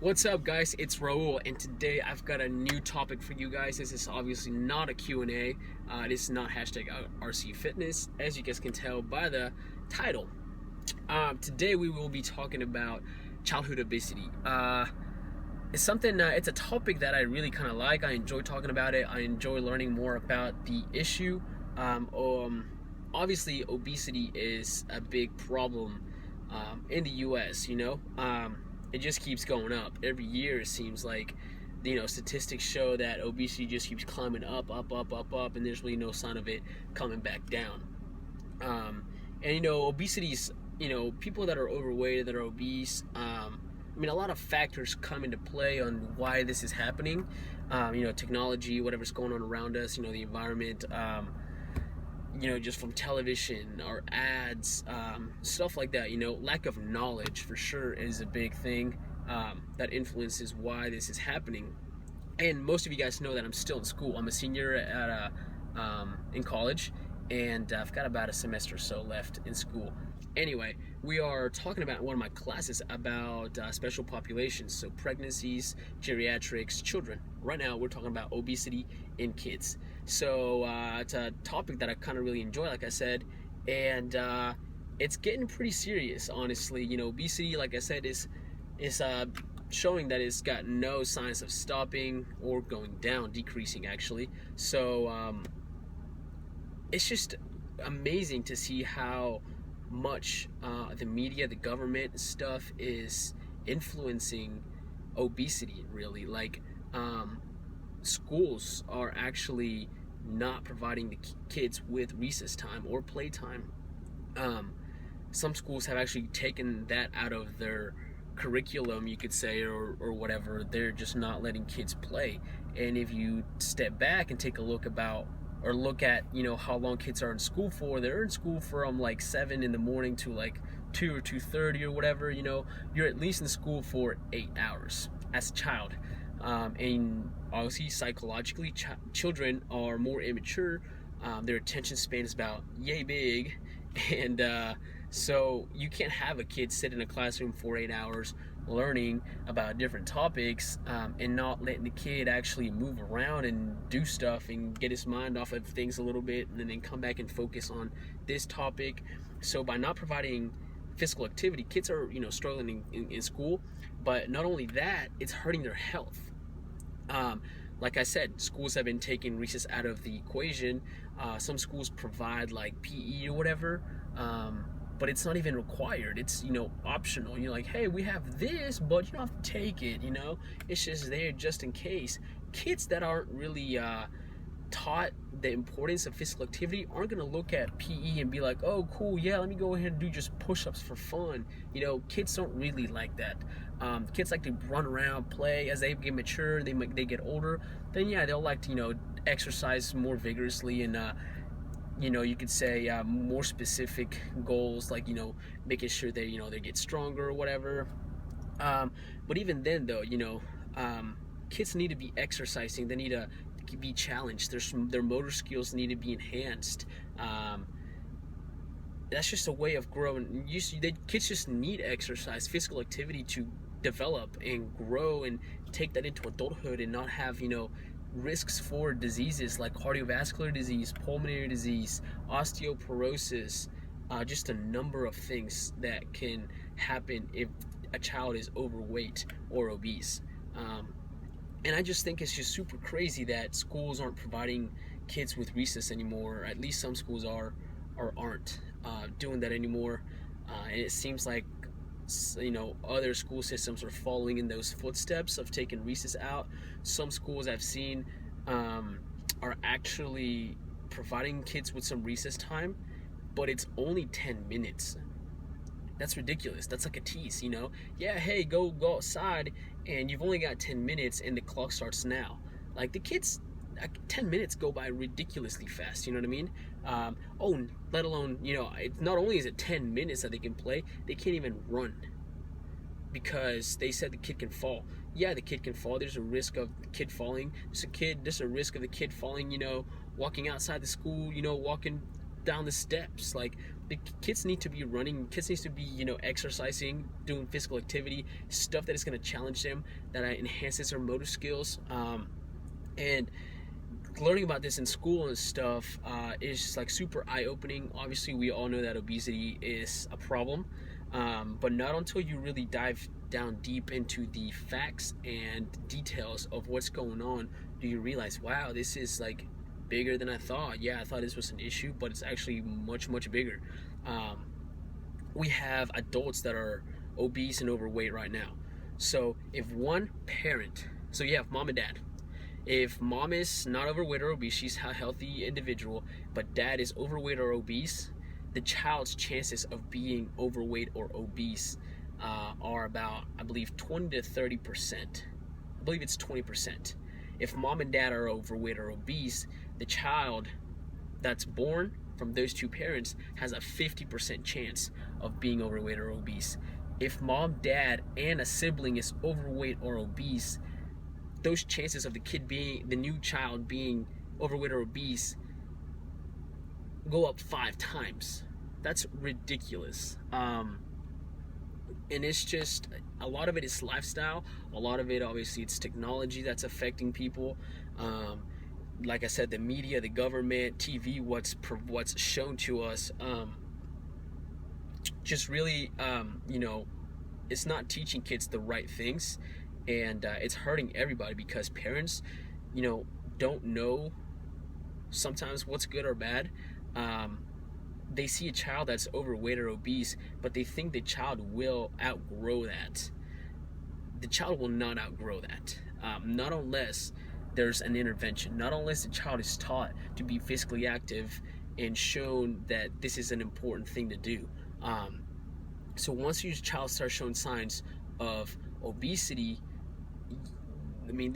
What's up, guys? It's Raul, and today I've got a new topic for you guys. This is obviously not a Q&A. This is not hashtag RC Fitness, as you guys can tell by the title. Today we will be talking about childhood obesity. It's something. It's a topic that I really kind of like. I enjoy talking about it. I enjoy learning more about the issue. Obviously, obesity is a big problem in the U.S. It just keeps going up every year. It seems like, statistics show that obesity just keeps climbing up, and there's really no sign of it coming back down. Obesity is, people that are overweight, that are obese. A lot of factors come into play on why this is happening. Technology, whatever's going on around us. The environment. Just from television or ads, stuff like that. Lack of knowledge for sure is a big thing that influences why this is happening. And most of you guys know that I'm still in school. I'm a senior at in college, and I've got about a semester or so left in school. Anyway, we are talking about one of my classes about special populations, so pregnancies, geriatrics, children. Right now, we're talking about obesity in kids. So it's a topic that I kind of really enjoy, like I said, and it's getting pretty serious, honestly. Obesity, like I said, is showing that it's got no signs of stopping or going down, decreasing actually. So it's just amazing to see how much the media, the government stuff is influencing obesity, really. Like schools are actually not providing the kids with recess time or playtime. Some schools have actually taken that out of their curriculum, you could say, or whatever. They're just not letting kids play. And if you step back and take a look at how long kids are in school for, they're in school from like 7 in the morning to like 2 or 2:30 or whatever. You're at least in school for 8 hours as a child. And obviously psychologically, children are more immature. Their attention span is about yay big, and so you can't have a kid sit in a classroom for 8 hours learning about different topics and not letting the kid actually move around and do stuff and get his mind off of things a little bit, and then come back and focus on this topic. So by not providing physical activity, kids are struggling in school. But not only that, it's hurting their health. Like I said, schools have been taking recess out of the equation. Some schools provide like PE or whatever, but it's not even required. It's optional. You're like, hey, we have this, but you don't have to take it. It's just there just in case. Kids that aren't really taught the importance of physical activity aren't going to look at PE and be like, oh cool, yeah, let me go ahead and do just push-ups for fun. Kids don't really like that. Kids like to run around, play. As they get mature, they get older, then yeah, they'll like to exercise more vigorously, and you could say more specific goals, like making sure they they get stronger or whatever. But even then though, kids need to be exercising. They need to be challenged. Their motor skills need to be enhanced. That's just a way of growing. Kids just need exercise, physical activity, to develop and grow and take that into adulthood, and not have risks for diseases like cardiovascular disease, pulmonary disease, osteoporosis, just a number of things that can happen if a child is overweight or obese. And I just think it's just super crazy that schools aren't providing kids with recess anymore. Or at least some schools are or aren't doing that anymore. And it seems like other school systems are following in those footsteps of taking recess out. Some schools I've seen are actually providing kids with some recess time, but it's only 10 minutes. That's ridiculous. That's like a tease, Yeah, hey, go outside, and you've only got 10 minutes, and the clock starts now. Like, the kids, 10 minutes go by ridiculously fast, you know what I mean? Let alone, it's not only is it 10 minutes that they can play, they can't even run, because they said the kid can fall. Yeah, the kid can fall. There's a risk of the kid falling. There's a risk of the kid falling, walking outside the school, walking down the steps. Like, The kids need to be running. Kids need to be, exercising, doing physical activity, stuff that is going to challenge them, that enhances their motor skills. And learning about this in school and stuff is just like super eye-opening. Obviously, we all know that obesity is a problem, but not until you really dive down deep into the facts and details of what's going on do you realize, wow, this is like bigger than I thought. Yeah, I thought this was an issue, but it's actually much, much bigger. Um, we have adults that are obese and overweight right now. So if one parent, so you have mom and dad, if mom is not overweight or obese, she's a healthy individual, but dad is overweight or obese, the child's chances of being overweight or obese are about, I believe, 20 to 30%. I believe it's 20%. If mom and dad are overweight or obese, the child that's born from those two parents has a 50% chance of being overweight or obese. If mom, dad, and a sibling is overweight or obese, those chances of the new child being overweight or obese go up 5 times. That's ridiculous. And it's just, a lot of it is lifestyle. A lot of it, obviously, it's technology that's affecting people. Like I said, the media, the government, TV, what's shown to us, just really, it's not teaching kids the right things, and it's hurting everybody because parents, don't know sometimes what's good or bad. They see a child that's overweight or obese, but they think the child will outgrow that. The child will not outgrow that, not unless there's an intervention, not unless the child is taught to be physically active and shown that this is an important thing to do. So once your child starts showing signs of obesity, I mean,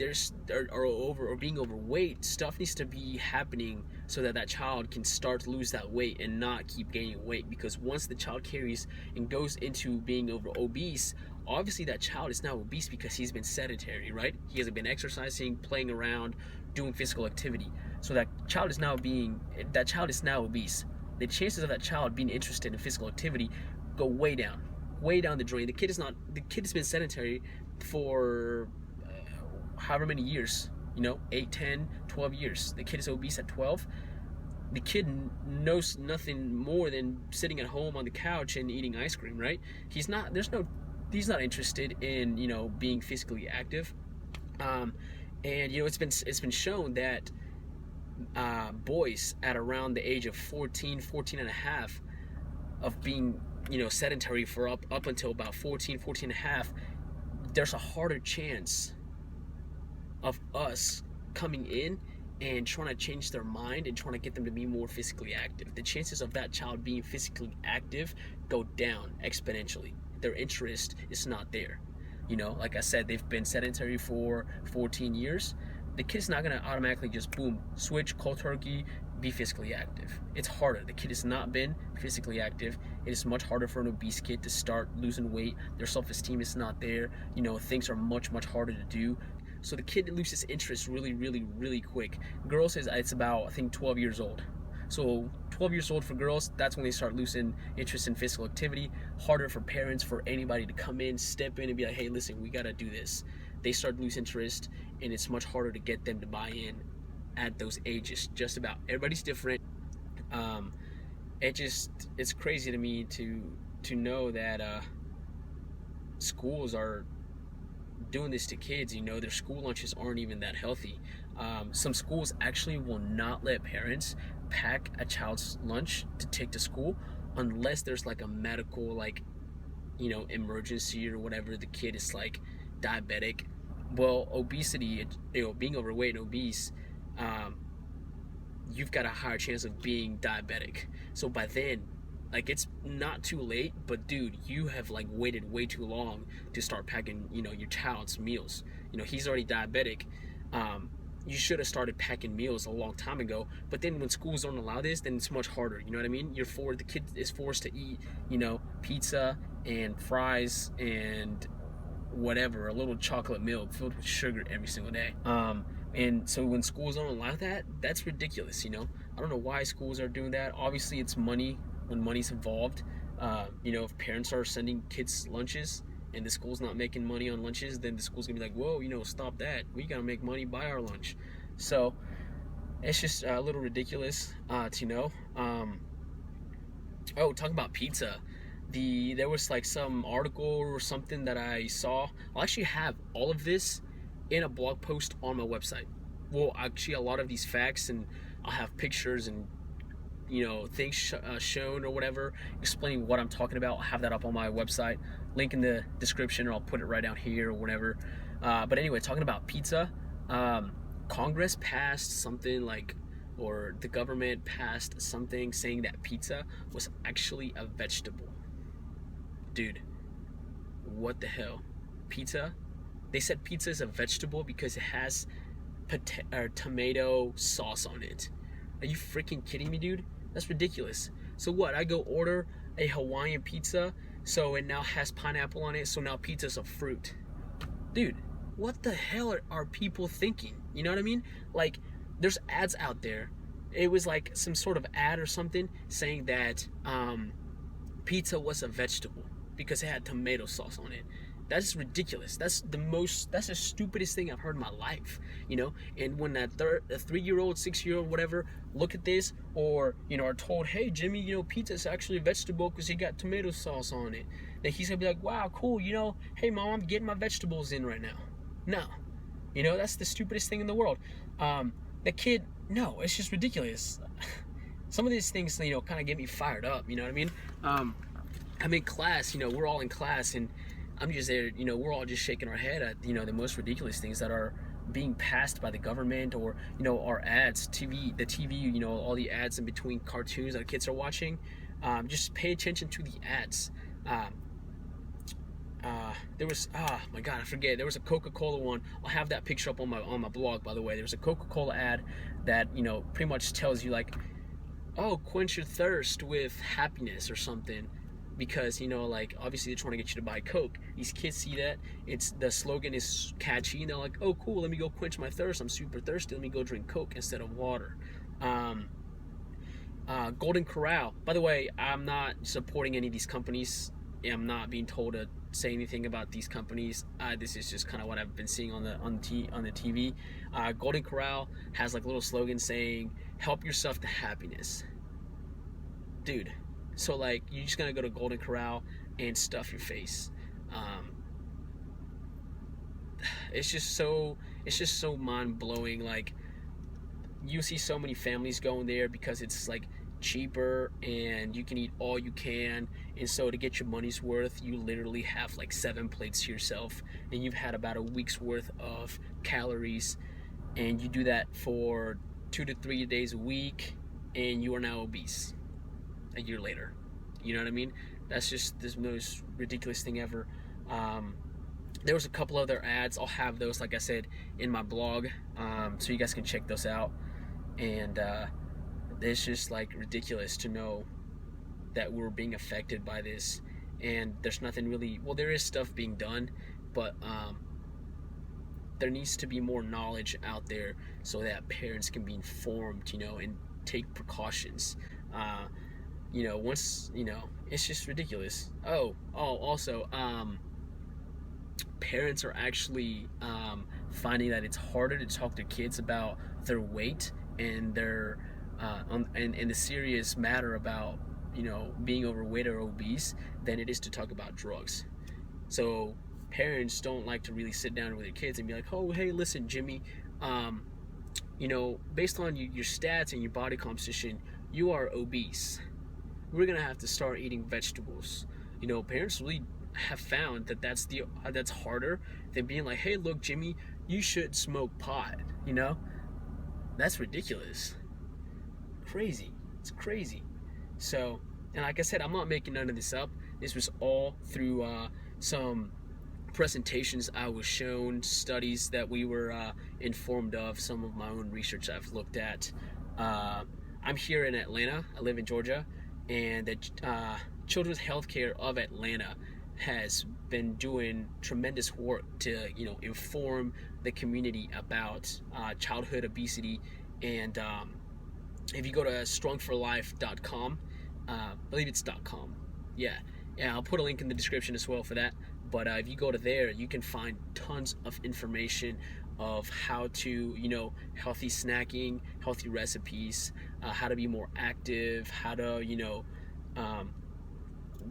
or being overweight, stuff needs to be happening so that child can start to lose that weight and not keep gaining weight. Because once the child carries and goes into being obese, obviously that child is now obese because he's been sedentary, right? He hasn't been exercising, playing around, doing physical activity. So that child is now obese. The chances of that child being interested in physical activity go way down the drain. The kid has been sedentary for however many years, 8, 10, 12 years. The kid is obese at 12. The kid knows nothing more than sitting at home on the couch and eating ice cream, right? He's not interested in, being physically active. And it's been shown that boys at around the age of 14 and a half of being, sedentary for up until about 14 and a half, there's a harder chance of us coming in and trying to change their mind and trying to get them to be more physically active. The chances of that child being physically active go down exponentially. Their interest is not there. Like I said, they've been sedentary for 14 years. The kid's not going to automatically just boom, switch, cold turkey, be physically active. It's harder. The kid has not been physically active. It is much harder for an obese kid to start losing weight. Their self-esteem is not there. Things are much, much harder to do. So the kid loses interest really, really, really quick. Girls, it's about, I think, 12 years old. So 12 years old for girls, that's when they start losing interest in physical activity. Harder for parents, for anybody to come in, step in and be like, hey, listen, we got to do this. They start to lose interest, and it's much harder to get them to buy in at those ages. Just about. Everybody's different. It's crazy to me to know that schools are doing this to kids. Their school lunches aren't even that healthy. Some schools actually will not let parents pack a child's lunch to take to school unless there's like a medical emergency or whatever. The kid is like diabetic. Well, obesity, being overweight and obese, you've got a higher chance of being diabetic. So by then, it's not too late, but dude, you have waited way too long to start packing, your child's meals. He's already diabetic. You should have started packing meals a long time ago. But then when schools don't allow this, then it's much harder. You know what I mean? The kid is forced to eat, pizza and fries and whatever, a little chocolate milk filled with sugar every single day. And so when schools don't allow that, that's ridiculous. I don't know why schools are doing that. Obviously, it's money. when money's involved. If parents are sending kids lunches and the school's not making money on lunches, then the school's gonna be like, whoa, stop that. We gotta make money by our lunch. So it's just a little ridiculous to know. Talking about pizza. There was like some article or something that I saw. I'll actually have all of this in a blog post on my website. Well, actually, a lot of these facts, and I'll have pictures and things shown or whatever, explaining what I'm talking about. I'll have that up on my website. Link in the description, or I'll put it right down here or whatever. But anyway, talking about pizza, Congress passed something like, or the government passed something saying that pizza was actually a vegetable. Dude, what the hell? Pizza? They said pizza is a vegetable because it has tomato sauce on it. Are you freaking kidding me, dude? That's ridiculous. So what? I go order a Hawaiian pizza, so it now has pineapple on it, so now pizza's a fruit. Dude, what the hell are people thinking? You know what I mean? Like, there's ads out there. It was like some sort of ad or something saying that pizza was a vegetable because it had tomato sauce on it. That's ridiculous. That's the stupidest thing I've heard in my life, And when that 3-year-old, 6-year-old, whatever, look at this, or are told, hey Jimmy, pizza is actually a vegetable because you got tomato sauce on it, then he's gonna be like, wow, cool, hey mom, I'm getting my vegetables in right now. No, that's the stupidest thing in the world. The kid, no, it's just ridiculous. Some of these things, kind of get me fired up. You know what I mean? I'm in class. We're all in class, and I'm just there, we're all just shaking our head at, the most ridiculous things that are being passed by the government, or, our ads, the TV, all the ads in between cartoons that the kids are watching. Just pay attention to the ads. There was, my God, I forget. There was a Coca-Cola one. I'll have that picture up on my blog, by the way. There's a Coca-Cola ad that, pretty much tells you like, oh, quench your thirst with happiness or something. Because obviously they're trying to get you to buy Coke. These kids see that the slogan is catchy, and they're like, oh cool, let me go quench my thirst, I'm super thirsty, let me go drink Coke instead of water. Golden Corral, by the way, I'm not supporting any of these companies. I'm not being told to say anything about these companies. This is just kind of what I've been seeing on the TV. Golden Corral has like a little slogan saying, help yourself to happiness. Dude, so like, you're just gonna go to Golden Corral and stuff your face. It's just so mind-blowing. Like, you see so many families going there because it's like cheaper and you can eat all you can, and so to get your money's worth, you literally have like 7 plates to yourself, and you've had about a week's worth of calories, and you do that for 2 to 3 days a week, and you are now obese a year later. You know what I mean? That's just the most ridiculous thing ever. There was a couple other ads. I'll have those, like I said, in my blog, so you guys can check those out. And it's just like ridiculous to know that we're being affected by this, and there's nothing really, well, there is stuff being done, but there needs to be more knowledge out there so that parents can be informed, and take precautions. Once, it's just ridiculous. Also, parents are actually finding that it's harder to talk to kids about their weight and their and the serious matter about being overweight or obese than it is to talk about drugs. So parents don't like to really sit down with their kids and be like, oh hey, listen Jimmy, based on your stats and your body composition, you are obese. We're gonna have to start eating vegetables. Parents really have found that that's harder than being like, hey look Jimmy, you should smoke pot. That's ridiculous. It's crazy. So, and like I said, I'm not making none of this up. This was all through some presentations I was shown, studies that we were informed of, some of my own research I've looked at. I'm here in Atlanta. I live in Georgia, and the Children's Healthcare of Atlanta has been doing tremendous work to inform the community about childhood obesity. And if you go to strong4life.com, I believe it's .com. Yeah, I'll put a link in the description as well for that. But if you go to there, you can find tons of information of how to, healthy snacking, healthy recipes, how to be more active, how to, um,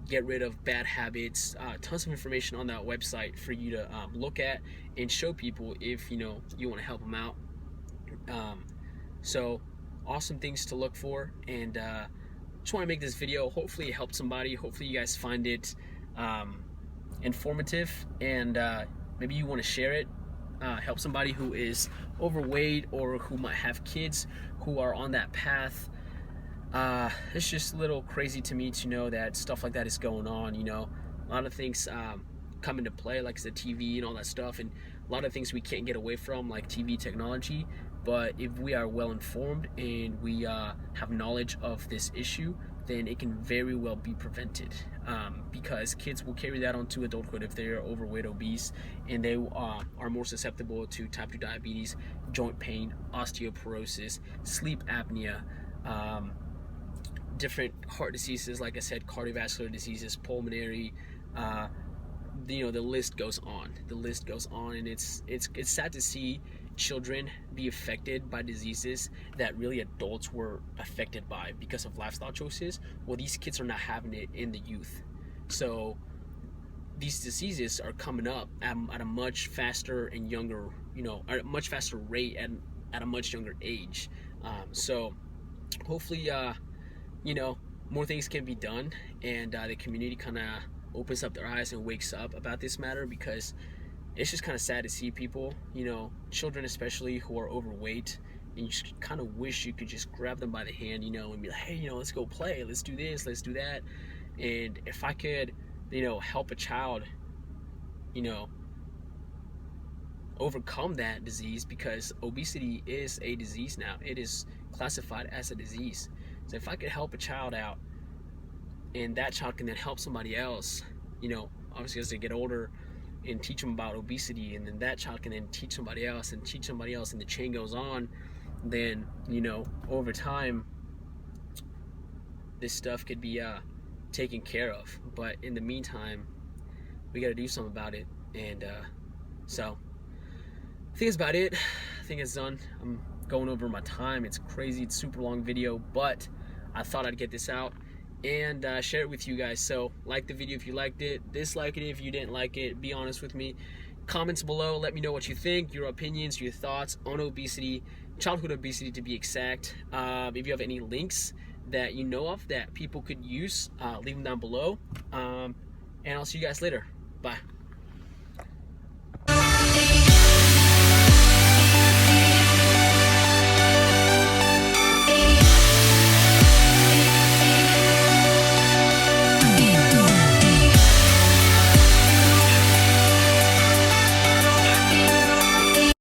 get rid of bad habits. Tons of information on that website for you to look at and show people if you want to help them out. Um, so awesome things to look for, and just want to make this video. Hopefully it helped somebody. Hopefully you guys find it informative, and maybe you want to share it, help somebody who is overweight or who might have kids who are on that path. It's just a little crazy to me to know that stuff like that is going on. A lot of things come into play, like the TV and all that stuff, and a lot of things we can't get away from, like TV technology. But if we are well informed and we have knowledge of this issue, then it can very well be prevented, because kids will carry that onto adulthood if they're overweight, obese, and they are more susceptible to type 2 diabetes, joint pain, osteoporosis, sleep apnea, different heart diseases, like I said, cardiovascular diseases, pulmonary, the list goes on. And it's sad to see children be affected by diseases that really adults were affected by because of lifestyle choices. Well, these kids are not having it in the youth, so these diseases are coming up at a much faster and younger, at a much faster rate at a much younger age. So hopefully more things can be done, and the community kind of opens up their eyes and wakes up about this matter, because it's just kind of sad to see people, children especially, who are overweight, and you just kind of wish you could just grab them by the hand, and be like, hey, let's go play, let's do this, let's do that. And if I could, help a child, overcome that disease, because obesity is a disease now. It is classified as a disease. So if I could help a child out, and that child can then help somebody else, obviously as they get older, and teach them about obesity, and then that child can then teach somebody else and teach somebody else, and the chain goes on, then over time this stuff could be taken care of. But in the meantime, we got to do something about it. And so I think that's about it. I think it's done. I'm going over my time. It's crazy. It's a super long video, but I thought I'd get this out and share it with you guys. So like the video if you liked it, dislike it if you didn't like it. Be honest with me. Comments below, let me know what you think, your opinions, your thoughts on obesity, childhood obesity to be exact. If you have any links that you know of that people could use, leave them down below. And I'll see you guys later. Bye.